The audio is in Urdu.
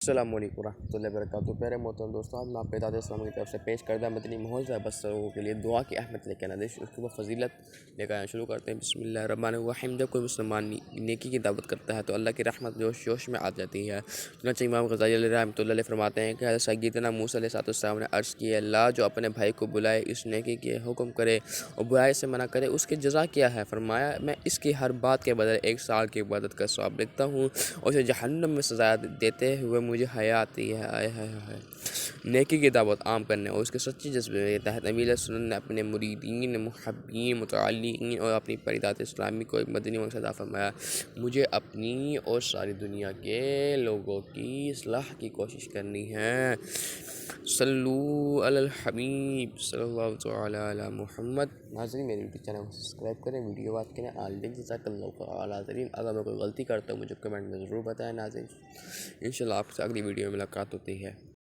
السلام علیکم ورحمۃ اللہ وبرکاتہ۔ پیارے محترم دوستوں، آج میں آپ کو دعوت اسلام کی طرف سے پیش کردہ مدنی معجزہ بس لوگوں کے لیے دعا کی اہمیت لے کے آنا اس کے بعد فضیلت لے کر آنا شروع کرتے ہیں۔ بسم اللہ الرحمن الرحیم۔ جب کوئی مسلمان نیکی کی دعوت کرتا ہے تو اللہ کی رحمت جوش جوش میں آ جاتی ہے۔ چنانچہ امام غزالی علیہ رحمۃ اللہ علیہ فرماتے ہیں کہ حضرت سیدنا موسیٰ علیہ السلام نے عرض کی، اللہ جو اپنے بھائی کو بلائے، اس نیکی کے حکم کرے اور برائی سے منع کرے، اس کی جزا کیا ہے؟ فرمایا، میں اس کی ہر بات کے بدلے 1 سال کی عبادت کا ثواب لکھتا ہوں اور اسے جہنم میں سزا دیتے ہوئے مجھے حیا آتی ہے۔ نیکی کی دعوت عام کرنے اور اس کے سچے جذبے کے تحت امیر سنت نے اپنے مریدین، محبین، متعلقین اور اپنی فریدات اسلامی کو ایک مدنی مقصد عطا فرمایا۔ مجھے اپنی اور ساری دنیا کے لوگوں کی اصلاح کی کوشش کرنی ہے۔ صلو علی الحبیب صلی اللہ تعالی علی محمد۔ ناظرین، میرے یوٹیوب چینل کو سبسکرائب کریں، ویڈیو بات کریں، جزاک اللہ خیر۔ ناظرین، اگر میں کوئی غلطی کرتا ہوں مجھے کمنٹ میں ضرور بتائیں۔ ناظرین، انشاءاللہ آپ سے اگلی ویڈیو میں ملاقات ہوتی ہے۔